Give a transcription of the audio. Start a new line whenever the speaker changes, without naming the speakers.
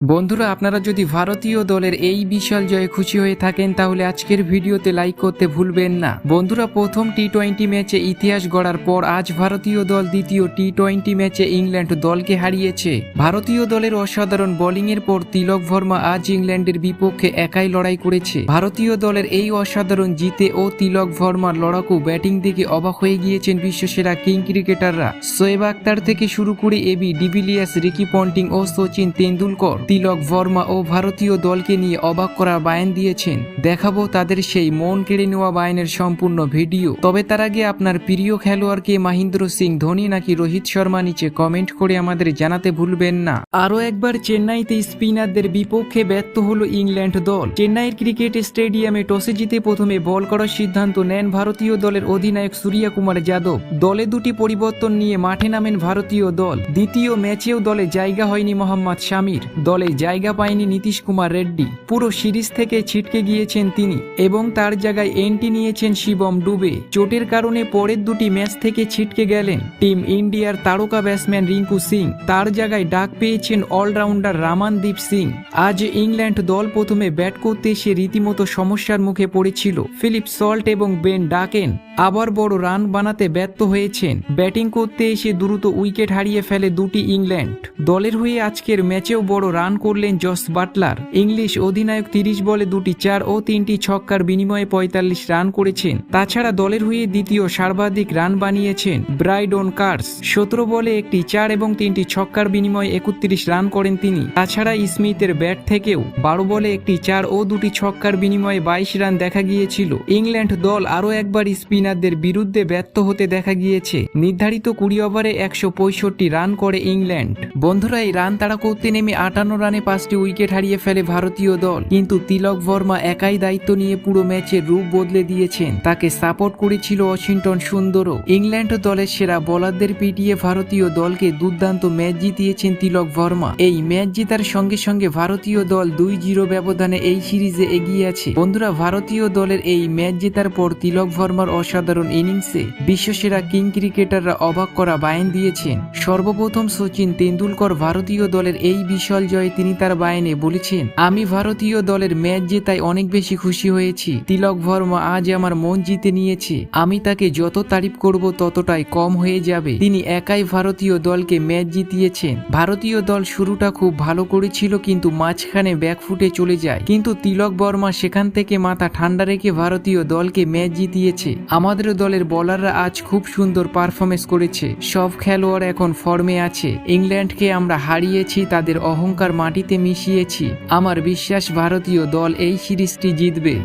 বন্ধুরা, আপনারা যদি ভারতীয় দলের এই বিশাল জয়ে খুশি হয়ে থাকেন তাহলে আজকের ভিডিওতে লাইক করতে ভুলবেন না। বন্ধুরা, প্রথম টি-20 ম্যাচে ইতিহাস গড়ার পর আজ ভারতীয় দল দ্বিতীয় টি-20 ম্যাচে ইংল্যান্ড দলকে হারিয়েছে। ভারতীয় দলের অসাধারণ বোলিংয়ের পর তিলক ভার্মা আজ ইংল্যান্ডের বিপক্ষে একাই লড়াই করেছে। ভারতীয় দলের এই অসাধারণ জিতে ও তিলক ভার্মার লড়াকু ব্যাটিং দেখে অবাক হয়ে গিয়েছেন বিশ্বসেরা কিং ক্রিকেটাররা। শোয়েব আখতার থেকে শুরু করে এবি ডিভিলিয়ার্স, রিকি পন্টিং ও সচিন তেন্ডুলকর তিলক ভার্মা ও ভারতীয় দলকে নিয়ে অবাক করা বায়ান দিয়েছেন। দেখাবো তাদের সেই মন কেড়ে নেওয়া বায়ানের সম্পূর্ণ ভিডিও। তবে তার আগে আপনার প্রিয় খেলোয়াড় কে, মহেন্দ্র সিং ধোনি নাকি রোহিত শর্মা, নিচে কমেন্ট করে আমাদের জানাতে ভুলবেন না। আরও একবার চেন্নাইতে স্পিনারদের বিপক্ষে ব্যর্থ হলো ইংল্যান্ড দল। চেন্নাইয়ের ক্রিকেট স্টেডিয়ামে টসে জিতে প্রথমে বল করার সিদ্ধান্ত নেন ভারতীয় দলের অধিনায়ক সূর্যকুমার যাদব। দলে দুটি পরিবর্তন নিয়ে মাঠে নামেন ভারতীয় দল। দ্বিতীয় ম্যাচেও দলে জায়গা হয়নি মোহাম্মদ শামির, দলে জায়গা পায়নি নীতিশ কুমার রেড্ডি। পুরো সিরিজ থেকে ছিটকে গিয়েছেন তিনি এবং তার জায়গায় এন্ট্রি নিয়েছেন শিবম ডুবে। চোটের কারণে পরের দুটি ম্যাচ থেকে ছিটকে গেলেন টিম ইন্ডিয়ার তারকা ব্যাটসম্যান রিঙ্কু সিং। তার জায়গায় ডাক পেয়েছেন অলরাউন্ডার রামানদীপ সিং। আজ ইংল্যান্ড দল প্রথমে ব্যাট করতে এসে রীতিমতো সমস্যার মুখে পড়েছিল। ফিলিপ সল্ট এবং বেন ডাকেন আবার বড় রান বানাতে ব্যর্থ হয়েছেন। ব্যাটিং করতে এসে দ্রুত উইকেট হারিয়ে ফেলে দুটি ইংল্যান্ড দলের হয়ে। আজকের ম্যাচেও বড় রান করলেন জস বাটলার। ইংলিশ অধিনায়ক 30 বলে দুটি 4 ও 3টি ছক্কার বিনিময়ে 45 রান করেছেন। তাছাড়া দলের হয়ে দ্বিতীয় সর্বাধিক রান বানিয়েছেন ব্রাইডন কার্স। 17 বলে একটি 4 এবং 3টি ছক্কার বিনিময়ে 31 রান করেন তিনি। তাছাড়া স্মিথের ব্যাট থেকেও 12 বলে একটি 4 ও 2টি ছক্কার বিনিময়ে 22 রান দেখা গিয়েছিল। ইংল্যান্ড দল আরও একবার স্পিনারদের বিরুদ্ধে ব্যর্থ হতে দেখা গিয়েছে। নির্ধারিত 20 ওভারে 165 রান করে ইংল্যান্ড। বন্ধুরা, এই রান তাড়া করতে নেমে 58 রানে 5টি উইকেট হারিয়ে ফেলে ভারতীয় দল। কিন্তু তিলক ভার্মা একাই দায়িত্ব নিয়ে পুরো ম্যাচের রূপ বদলে দিয়েছেন। তাকে সাপোর্ট করেছিল ওয়াশিংটন সুন্দরও। ইংল্যান্ড দলের সেরা বোলারদের পিটিয়ে ভারতীয় দলকে দুর্দান্ত ম্যাচ জিতিয়েছেন তিলক ভার্মা। এই ম্যাচ জেতার সঙ্গে সঙ্গে ভারতীয় দল 2-0 ব্যবধানে এই সিরিজে এগিয়ে আছে। বন্ধুরা, ভারতীয় দলের এই ম্যাচ জেতার পর তিলক ভার্মার অসাধারণ ইনিংসে বিশ্বসেরা কিং ক্রিকেটাররা অবাক করা বায়ান দিয়েছেন। সর্বপ্রথম সচিন তেন্ডুলকর ভারতীয় দলের এই বিশাল জয়ে তিনি তার বায়ানে বলেছেন, আমি ভারতীয় দলের ম্যাচ জেতায় অনেক বেশি খুশি হয়েছি। তিলক ভার্মা আজ আমার মন জিতে নিয়েছে। আমি তাকে যত তারিফ করব ততটাই কম হয়ে যাবে। তিনি একাই ভারতীয় দলকে ম্যাচ জিতিয়েছেন। ভারতীয় দল শুরুটা খুব ভালো করেছিল কিন্তু মাঝখানে ব্যাকফুটে চলে যায়। কিন্তু তিলক ভার্মা সেখান থেকে মাথা ঠান্ডা রেখে ভারতীয় দলকে ম্যাচ জিতিয়েছে। আমাদের দলের বোলাররা আজ খুব সুন্দর পারফরমেন্স করেছে। সব খেলোয়াড় এখন ফর্মে আছে। ইংল্যান্ডকে আমরা হারিয়েছি, তাদের অহংকার মাটিতে মিশিয়েছি। আমার বিশ্বাস ভারতীয় দল এই সিরিজটি জিতবে।